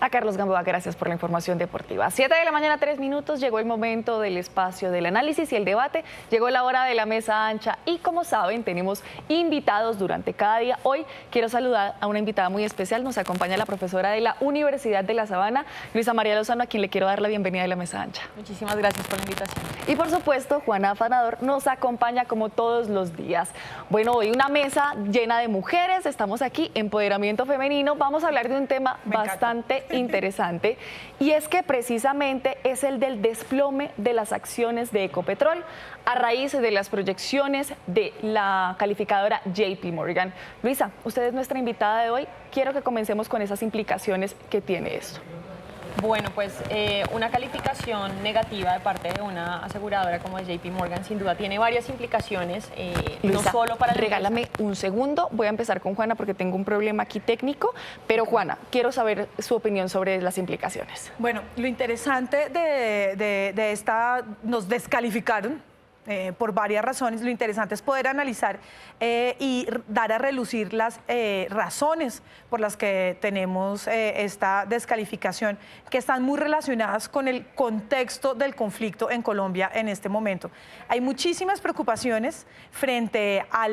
A Carlos Gamboa, gracias por la información deportiva. 7 de la mañana, 3 minutos, llegó el momento del espacio del análisis y el debate, llegó la hora de la mesa ancha y como saben tenemos invitados durante cada día. Hoy quiero saludar a una invitada muy especial, nos acompaña la profesora de la Universidad de La Sabana, Luisa María Lozano, a quien le quiero dar la bienvenida de la mesa ancha. Muchísimas gracias por la invitación. Y por supuesto, Juana Afanador nos acompaña como todos los días. Bueno, hoy una mesa llena de mujeres, estamos aquí, empoderamiento femenino, vamos a hablar de un tema bastante interesante y es que precisamente es el del desplome de las acciones de Ecopetrol a raíz de las proyecciones de la calificadora JP Morgan. Luisa, usted es nuestra invitada de hoy, quiero que comencemos con esas implicaciones que tiene esto. Bueno, pues una calificación negativa de parte de una aseguradora como JP Morgan sin duda tiene varias implicaciones, Luisa, no solo para la regálame un segundo, voy a empezar con Juana porque tengo un problema aquí técnico, pero Juana, quiero saber su opinión sobre las implicaciones. Bueno, lo interesante de esta, nos descalificaron por varias razones. Lo interesante es poder analizar y dar a relucir las razones por las que tenemos esta descalificación, que están muy relacionadas con el contexto del conflicto en Colombia en este momento. Hay muchísimas preocupaciones frente a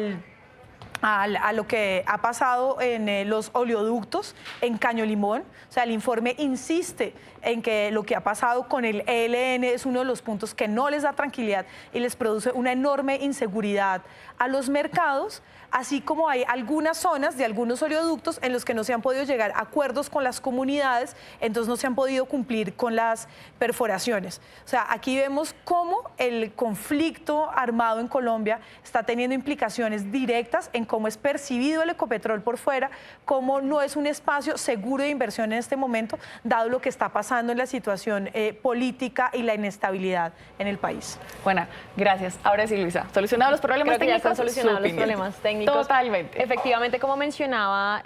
lo que ha pasado en los oleoductos en Caño Limón. O sea, el informe insiste en que lo que ha pasado con el ELN es uno de los puntos que no les da tranquilidad y les produce una enorme inseguridad a los mercados, así como hay algunas zonas de algunos oleoductos en los que no se han podido llegar a acuerdos con las comunidades, entonces no se han podido cumplir con las perforaciones. O sea, aquí vemos cómo el conflicto armado en Colombia está teniendo implicaciones directas en cómo es percibido el Ecopetrol por fuera, cómo no es un espacio seguro de inversión en este momento, dado lo que está pasando en la situación política y la inestabilidad en el país. Juana, gracias. Ahora sí, Luisa, ¿solucionados los problemas técnicos? Ya están solucionados los problemas técnicos. Totalmente. Efectivamente, como mencionaba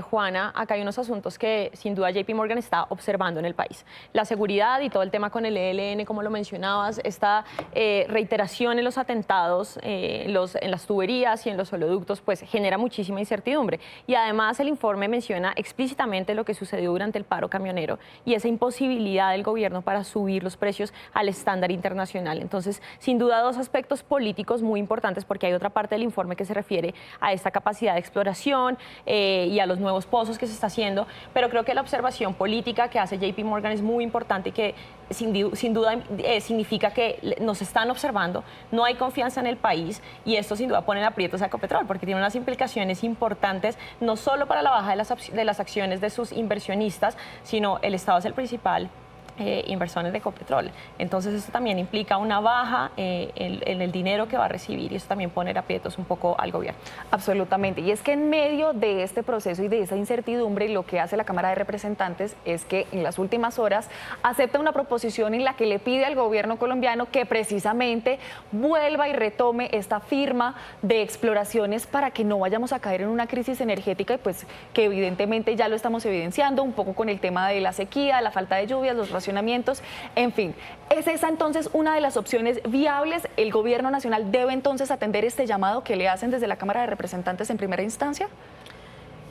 Juana, acá hay unos asuntos que sin duda JP Morgan está observando en el país. La seguridad y todo el tema con el ELN, como lo mencionabas, esta reiteración en los atentados, en las tuberías y en los oleoductos, pues genera muchísima incertidumbre. Y además el informe menciona explícitamente lo que sucedió durante el paro camionero y esa imposibilidad del gobierno para subir los precios al estándar internacional. Entonces, sin duda, dos aspectos políticos muy importantes, porque hay otra parte del informe que se refiere a esta capacidad de exploración y a los nuevos pozos que se está haciendo, pero creo que la observación política que hace JP Morgan es muy importante y que sin duda significa que nos están observando, no hay confianza en el país y esto sin duda pone en aprietos a Ecopetrol porque tiene unas implicaciones importantes no solo para la baja de las acciones de sus inversionistas, sino el Estado es el principal inversores de Ecopetrol. Entonces esto también implica una baja en el dinero que va a recibir y eso también pone aprietos un poco al gobierno. Absolutamente. Y es que en medio de este proceso y de esa incertidumbre, lo que hace la Cámara de Representantes es que en las últimas horas acepta una proposición en la que le pide al gobierno colombiano que precisamente vuelva y retome esta firma de exploraciones para que no vayamos a caer en una crisis energética y pues que evidentemente ya lo estamos evidenciando un poco con el tema de la sequía, la falta de lluvias, los racionamientos, en fin. ¿Es esa entonces una de las opciones viables? ¿El gobierno nacional debe entonces atender este llamado que le hacen desde la Cámara de Representantes en primera instancia?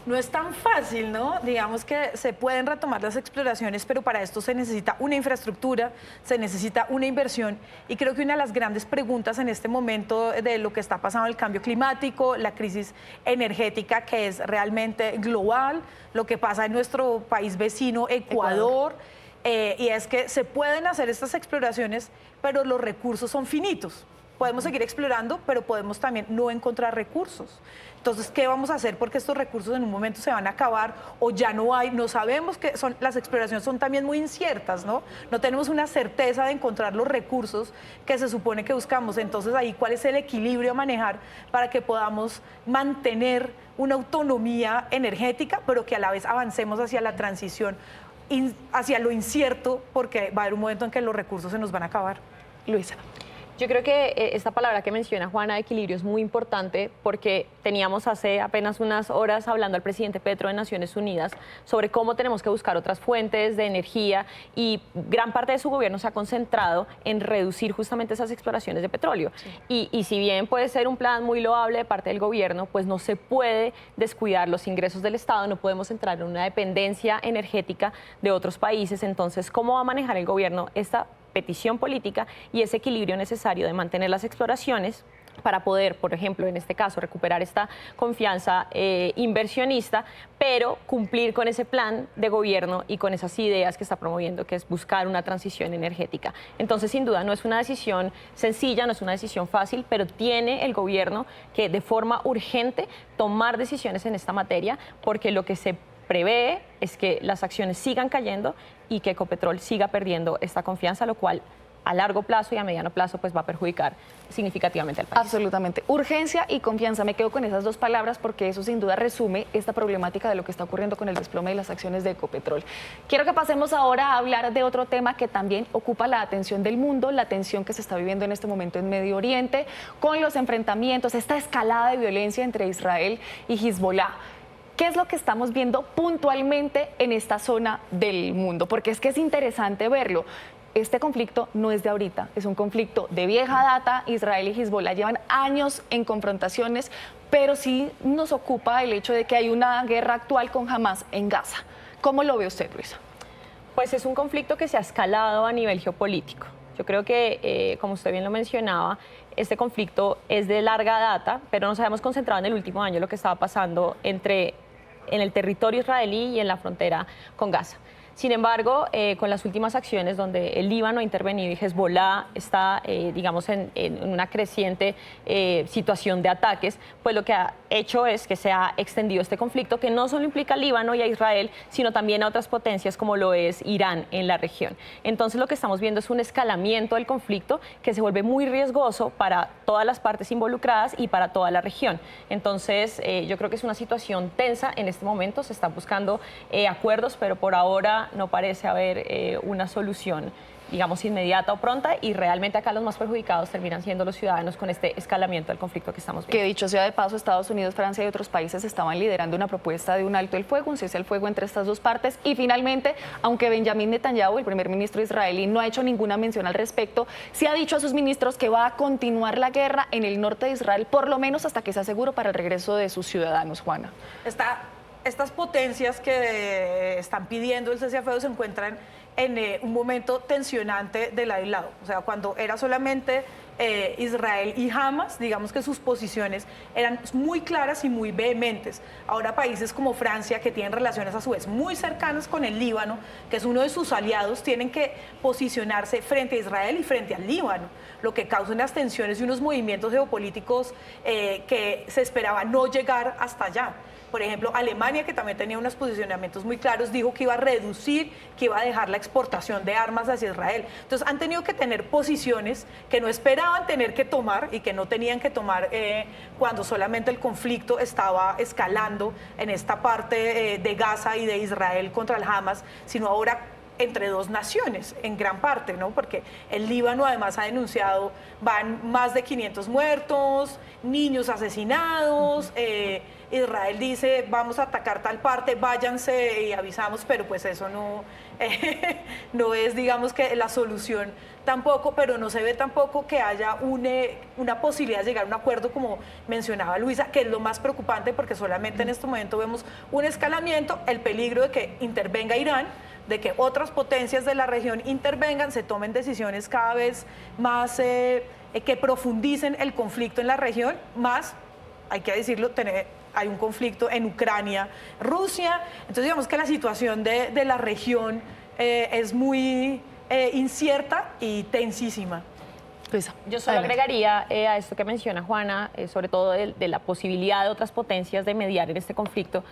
No es tan fácil, ¿no? Digamos que se pueden retomar las exploraciones, pero para esto se necesita una infraestructura, se necesita una inversión y creo que una de las grandes preguntas en este momento de lo que está pasando el cambio climático, la crisis energética que es realmente global, lo que pasa en nuestro país vecino, Ecuador. Y es que se pueden hacer estas exploraciones, pero los recursos son finitos. Podemos seguir explorando, pero podemos también no encontrar recursos. Entonces, ¿qué vamos a hacer? Porque estos recursos en un momento se van a acabar o ya no hay, no sabemos que son, las exploraciones son también muy inciertas, ¿no? No tenemos una certeza de encontrar los recursos que se supone que buscamos. Entonces, ahí, ¿cuál es el equilibrio a manejar para que podamos mantener una autonomía energética, pero que a la vez avancemos hacia la transición, hacia lo incierto, porque va a haber un momento en que los recursos se nos van a acabar? Luisa. Yo creo que esta palabra que menciona Juana, equilibrio, es muy importante porque teníamos hace apenas unas horas hablando al presidente Petro de Naciones Unidas sobre cómo tenemos que buscar otras fuentes de energía y gran parte de su gobierno se ha concentrado en reducir justamente esas exploraciones de petróleo. Sí. Y si bien puede ser un plan muy loable de parte del gobierno, pues no se puede descuidar los ingresos del Estado, no podemos entrar en una dependencia energética de otros países. Entonces, ¿cómo va a manejar el gobierno esta petición política y ese equilibrio necesario de mantener las exploraciones para poder, por ejemplo, en este caso, recuperar esta confianza inversionista, pero cumplir con ese plan de gobierno y con esas ideas que está promoviendo, que es buscar una transición energética? Entonces, sin duda, no es una decisión sencilla, no es una decisión fácil, pero tiene el gobierno que de forma urgente tomar decisiones en esta materia, porque lo que se prevé es que las acciones sigan cayendo y que Ecopetrol siga perdiendo esta confianza, lo cual a largo plazo y a mediano plazo pues va a perjudicar significativamente al país. Absolutamente. Urgencia y confianza. Me quedo con esas dos palabras porque eso sin duda resume esta problemática de lo que está ocurriendo con el desplome de las acciones de Ecopetrol. Quiero que pasemos ahora a hablar de otro tema que también ocupa la atención del mundo, la tensión que se está viviendo en este momento en Medio Oriente, con los enfrentamientos, esta escalada de violencia entre Israel y Hezbollah. ¿Qué es lo que estamos viendo puntualmente en esta zona del mundo? Porque es que es interesante verlo. Este conflicto no es de ahorita, es un conflicto de vieja data. Israel y Hezbollah llevan años en confrontaciones, pero sí nos ocupa el hecho de que hay una guerra actual con Hamás en Gaza. ¿Cómo lo ve usted, Luisa? Pues es un conflicto que se ha escalado a nivel geopolítico. Yo creo que, como usted bien lo mencionaba, este conflicto es de larga data, pero nos habíamos concentrado en el último año lo que estaba pasando en el territorio israelí y en la frontera con Gaza. Sin embargo, con las últimas acciones donde el Líbano ha intervenido y Hezbollah está, digamos, en una creciente situación de ataques, pues lo que ha hecho es que se ha extendido este conflicto, que no solo implica al Líbano y a Israel, sino también a otras potencias como lo es Irán en la región. Entonces, lo que estamos viendo es un escalamiento del conflicto que se vuelve muy riesgoso para todas las partes involucradas y para toda la región. Entonces, yo creo que es una situación tensa en este momento. Se están buscando acuerdos, pero por ahora no parece haber una solución, digamos, inmediata o pronta, y realmente acá los más perjudicados terminan siendo los ciudadanos con este escalamiento del conflicto que estamos viendo. Que dicho sea de paso, Estados Unidos, Francia y otros países estaban liderando una propuesta de un alto el fuego, un cese al fuego entre estas dos partes, y finalmente, aunque Benjamin Netanyahu, el primer ministro israelí, no ha hecho ninguna mención al respecto, sí ha dicho a sus ministros que va a continuar la guerra en el norte de Israel, por lo menos hasta que sea seguro para el regreso de sus ciudadanos. Juana. Estas potencias que están pidiendo el cese al fuego se encuentran en un momento tensionante de lado y lado. O sea, cuando era solamente Israel y Hamas, digamos que sus posiciones eran muy claras y muy vehementes. Ahora países como Francia, que tienen relaciones a su vez muy cercanas con el Líbano, que es uno de sus aliados, tienen que posicionarse frente a Israel y frente al Líbano, lo que causa unas tensiones y unos movimientos geopolíticos que se esperaba no llegar hasta allá. Por ejemplo, Alemania, que también tenía unos posicionamientos muy claros, dijo que iba a reducir, que iba a dejar la exportación de armas hacia Israel. Entonces, han tenido que tener posiciones que no esperaban tener que tomar y que no tenían que tomar cuando solamente el conflicto estaba escalando en esta parte de Gaza y de Israel contra el Hamas, sino ahora entre dos naciones, en gran parte, ¿no? Porque el Líbano además ha denunciado, van más de 500 muertos, niños asesinados, Israel dice, vamos a atacar tal parte, váyanse y avisamos, pero pues eso no, no es, digamos, que la solución tampoco, pero no se ve tampoco que haya una posibilidad de llegar a un acuerdo, como mencionaba Luisa, que es lo más preocupante, porque solamente en este momento vemos un escalamiento, el peligro de que intervenga Irán, de que otras potencias de la región intervengan, se tomen decisiones cada vez más que profundicen el conflicto en la región, más, hay que decirlo, hay un conflicto en Ucrania, Rusia. Entonces digamos que la situación de la región es muy incierta y tensísima. Luisa, yo solo agregaría a esto que menciona Juana, sobre todo de la posibilidad de otras potencias de mediar en este conflicto,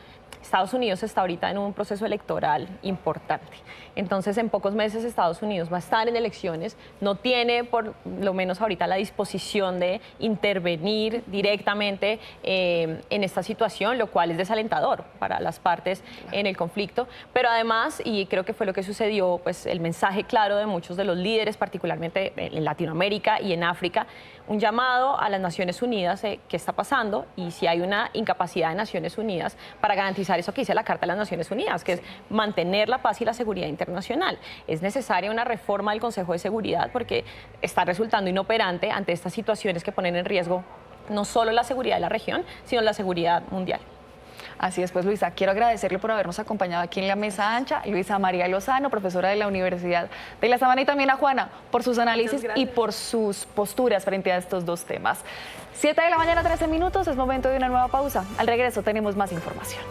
Estados Unidos está ahorita en un proceso electoral importante. Entonces, en pocos meses Estados Unidos va a estar en elecciones, no tiene por lo menos ahorita la disposición de intervenir directamente en esta situación, lo cual es desalentador para las partes en el conflicto. Pero además, y creo que fue lo que sucedió, pues el mensaje claro de muchos de los líderes, particularmente en Latinoamérica y en África, un llamado a las Naciones Unidas, qué está pasando y si hay una incapacidad de Naciones Unidas para garantizar eso que dice la Carta de las Naciones Unidas, que es mantener la paz y la seguridad internacional. Es necesaria una reforma del Consejo de Seguridad porque está resultando inoperante ante estas situaciones que ponen en riesgo no solo la seguridad de la región, sino la seguridad mundial. Así es, pues Luisa, quiero agradecerle por habernos acompañado aquí en la mesa ancha, Luisa María Lozano, profesora de la Universidad de La Sabana, y también a Juana por sus análisis y por sus posturas frente a estos dos temas. 7 de la mañana, 13 minutos, es momento de una nueva pausa. Al regreso tenemos más información.